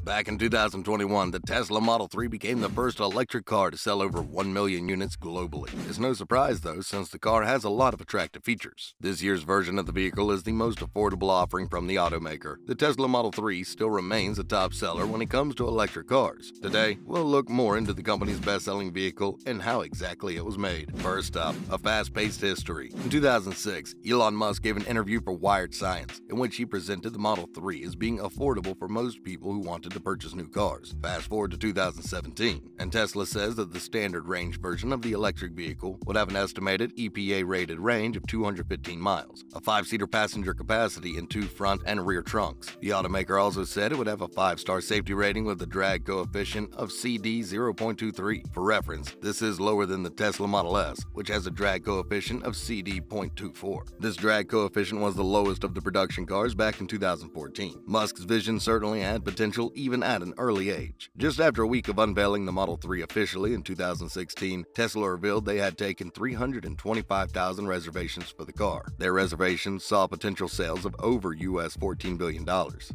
Back in 2021, the Tesla Model 3 became the first electric car to sell over 1 million units globally. It's no surprise, though, since the car has a lot of attractive features. This year's version of the vehicle is the most affordable offering from the automaker. The Tesla Model 3 still remains a top seller when it comes to electric cars. Today, we'll look more into the company's best-selling vehicle and how exactly it was made. First up, a fast-paced history. In 2006, Elon Musk gave an interview for Wired Science, in which he presented the Model 3 as being affordable for most people who wanted to purchase new cars. Fast forward to 2017, and Tesla says that the standard range version of the electric vehicle would have an estimated EPA-rated range of 215 miles, a 5-seater passenger capacity in 2 front and rear trunks. The automaker also said it would have a 5-star safety rating with a drag coefficient of CD 0.23. For reference, this is lower than the Tesla Model S, which has a drag coefficient of CD 0.24. This drag coefficient was the lowest of the production cars back in 2014. Musk's vision certainly had potential even at an early age. Just after a week of unveiling the Model 3 officially in 2016, Tesla revealed they had taken 325,000 reservations for the car. Their reservations saw potential sales of over US $14 billion,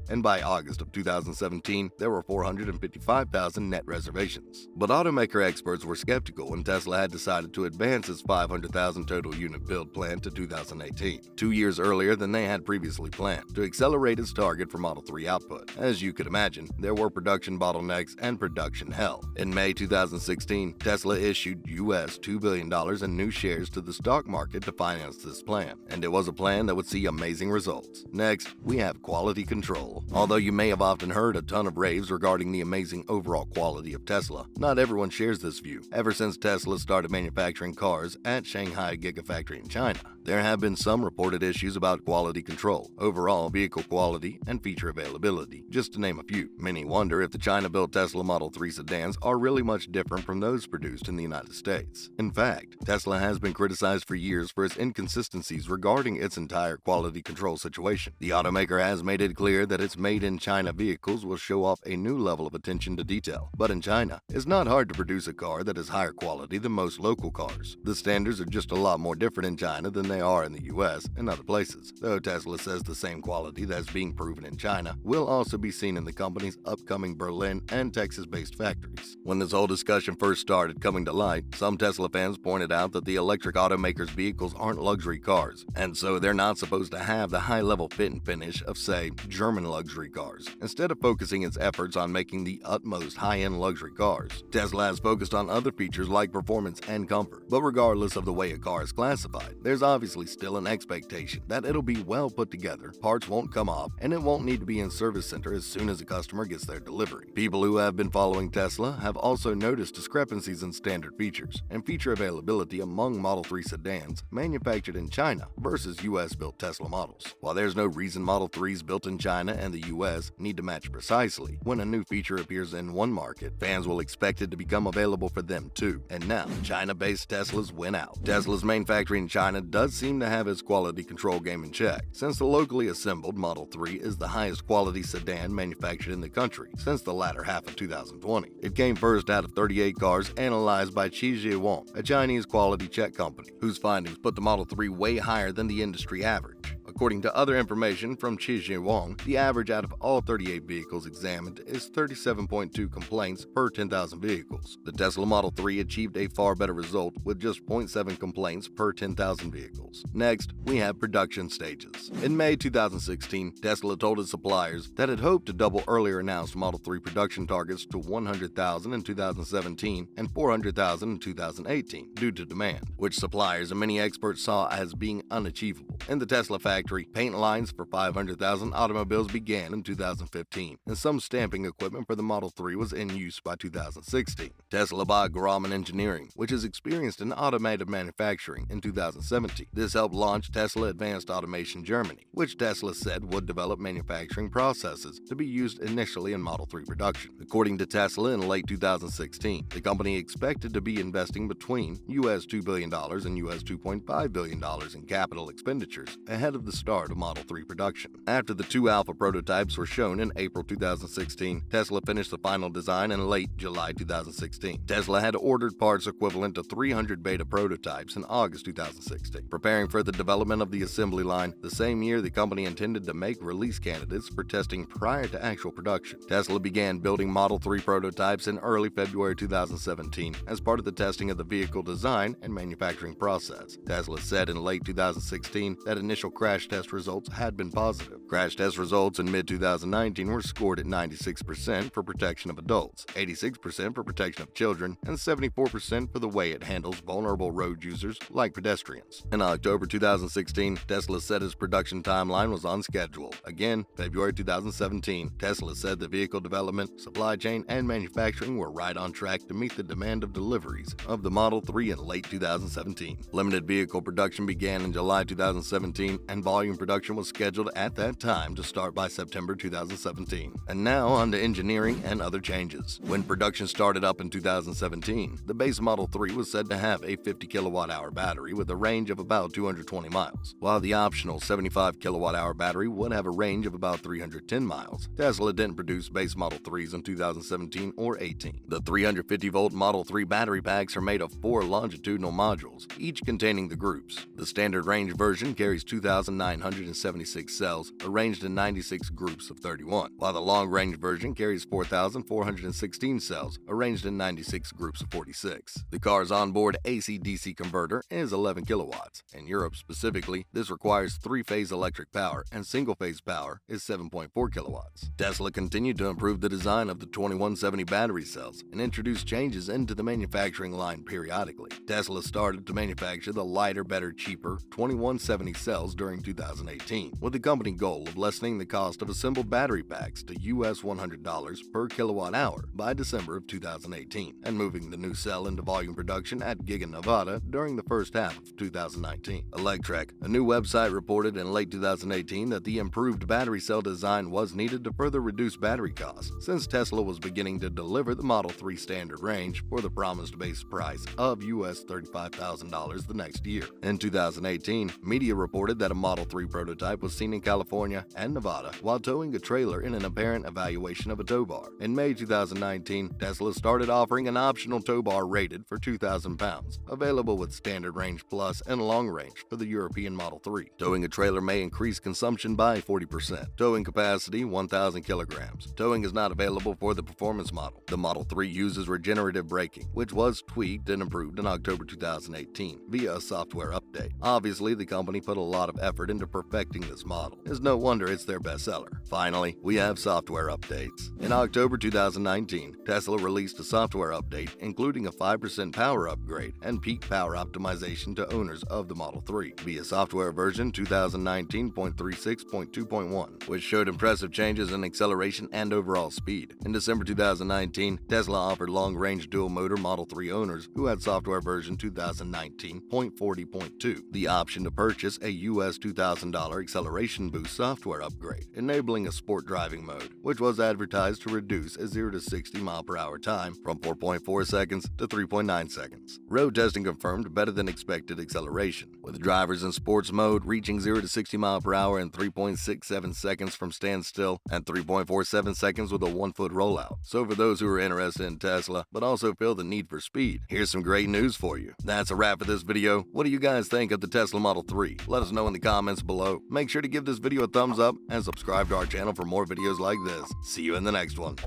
and by August of 2017, there were 455,000 net reservations. But automaker experts were skeptical when Tesla had decided to advance its 500,000 total unit build plan to 2018, 2 years earlier than they had previously planned, to accelerate its target for Model 3 output. As you could imagine, there were production bottlenecks and production hell. In May 2016, Tesla issued US $2 billion in new shares to the stock market to finance this plan, and it was a plan that would see amazing results. Next, we have quality control. Although you may have often heard a ton of raves regarding the amazing overall quality of Tesla, not everyone shares this view. Ever since Tesla started manufacturing cars at Shanghai Gigafactory in China, there have been some reported issues about quality control, overall vehicle quality, and feature availability, just to name a few. Many wonder if the China-built Tesla Model 3 sedans are really much different from those produced in the United States. In fact, Tesla has been criticized for years for its inconsistencies regarding its entire quality control situation. The automaker has made it clear that its made-in-China vehicles will show off a new level of attention to detail. But in China, it's not hard to produce a car that is higher quality than most local cars. The standards are just a lot more different in China than they are in the US and other places. Though Tesla says the same quality that's being proven in China will also be seen in the company's upcoming Berlin and Texas-based factories. When this whole discussion first started coming to light, some Tesla fans pointed out that the electric automaker's vehicles aren't luxury cars, and so they're not supposed to have the high-level fit and finish of, say, German luxury cars. Instead of focusing its efforts on making the utmost high-end luxury cars, Tesla has focused on other features like performance and comfort. But regardless of the way a car is classified, there's obviously still an expectation that it'll be well put together, parts won't come off, and it won't need to be in service center as soon as a customer gets their delivery. People who have been following Tesla have also noticed discrepancies in standard features and feature availability among Model 3 sedans manufactured in China versus US-built Tesla models. While there's no reason Model 3s built in China and the US need to match precisely, when a new feature appears in one market, fans will expect it to become available for them too. And now, China-based Teslas win out. Tesla's main factory in China does seem to have its quality control game in check, since the locally assembled Model 3 is the highest quality sedan manufactured in the country since the latter half of 2020. It came first out of 38 cars analyzed by Wang, a Chinese quality check company, whose findings put the Model 3 way higher than the industry average. According to other information from Wang, the average out of all 38 vehicles examined is 37.2 complaints per 10,000 vehicles. The Tesla Model 3 achieved a far better result with just 0.7 complaints per 10,000 vehicles. Next, we have production stages. In May 2016, Tesla told its suppliers that it hoped to double earlier announced Model 3 production targets to 100,000 in 2017 and 400,000 in 2018 due to demand, which suppliers and many experts saw as being unachievable. In the Tesla factory, paint lines for 500,000 automobiles began in 2015, and some stamping equipment for the Model 3 was in use by 2016. Tesla bought Grauman Engineering, which is experienced in automotive manufacturing, in 2017. This helped launch Tesla Advanced Automation Germany, which Tesla said would develop manufacturing processes to be used initially in Model 3 production. According to Tesla, in late 2016, the company expected to be investing between US $2 billion and US $2.5 billion in capital expenditures ahead of the the start of Model 3 production. After the 2 alpha prototypes were shown in April 2016, Tesla finished the final design in late July 2016. Tesla had ordered parts equivalent to 300 beta prototypes in August 2016. Preparing for the development of the assembly line, the same year the company intended to make release candidates for testing prior to actual production. Tesla began building Model 3 prototypes in early February 2017 as part of the testing of the vehicle design and manufacturing process. Tesla said in late 2016 that initial crash test results had been positive. Crash test results in mid-2019 were scored at 96% for protection of adults, 86% for protection of children, and 74% for the way it handles vulnerable road users like pedestrians. In October 2016, Tesla said its production timeline was on schedule. Again, February 2017, Tesla said the vehicle development, supply chain, and manufacturing were right on track to meet the demand of deliveries of the Model 3 in late 2017. Limited vehicle production began in July 2017, and volume production was scheduled at that time to start by September 2017. And now on to engineering and other changes. When production started up in 2017, the base Model 3 was said to have a 50 kilowatt-hour battery with a range of about 220 miles, while the optional 75 kilowatt-hour battery would have a range of about 310 miles. Tesla didn't produce base Model 3s in 2017 or 18. The 350-volt Model 3 battery packs are made of 4 longitudinal modules, each containing the groups. The standard range version carries 2,976 cells, arranged in 96 groups of 31, while the long-range version carries 4,416 cells, arranged in 96 groups of 46. The car's onboard AC-DC converter is 11 kilowatts. In Europe specifically, this requires 3-phase electric power, and single-phase power is 7.4 kilowatts. Tesla continued to improve the design of the 2170 battery cells and introduced changes into the manufacturing line periodically. Tesla started to manufacture the lighter, better, cheaper 2170 cells during 2018, with the company goal of lessening the cost of assembled battery packs to US $100 per kilowatt hour by December of 2018, and moving the new cell into volume production at Giga Nevada during the first half of 2019. Electrek, a new website, reported in late 2018 that the improved battery cell design was needed to further reduce battery costs, since Tesla was beginning to deliver the Model 3 standard range for the promised base price of US $35,000 the next year. In 2018, media reported that a Model 3 prototype was seen in California and Nevada while towing a trailer in an apparent evaluation of a tow bar. In May 2019, Tesla started offering an optional tow bar rated for 2,000 pounds, available with standard range plus and long range for the European Model 3. Towing a trailer may increase consumption by 40%. Towing capacity 1,000 kilograms. Towing is not available for the performance model. The Model 3 uses regenerative braking, which was tweaked and improved in October 2018 via a software update. Obviously, the company put a lot of effort into perfecting this model. It's no wonder it's their bestseller. Finally, we have software updates. In October 2019, Tesla released a software update including a 5% power upgrade and peak power optimization to owners of the Model 3 via software version 2019.36.2.1, which showed impressive changes in acceleration and overall speed. In December 2019, Tesla offered long-range dual-motor Model 3 owners who had software version 2019.40.2 the option to purchase a US $2,000 acceleration boost software upgrade, enabling a sport driving mode, which was advertised to reduce a 0 to 60 mph time from 4.4 seconds to 3.9 seconds. Road testing confirmed better than expected acceleration, with drivers in sports mode reaching 0 to 60 mph in 3.67 seconds from standstill and 3.47 seconds with a 1-foot rollout. So for those who are interested in Tesla but also feel the need for speed, here's some great news for you. That's a wrap for this video. What do you guys think of the Tesla Model 3? Let us know in the comments below. Make sure to give this video a thumbs up and subscribe to our channel for more videos like this. See you in the next one.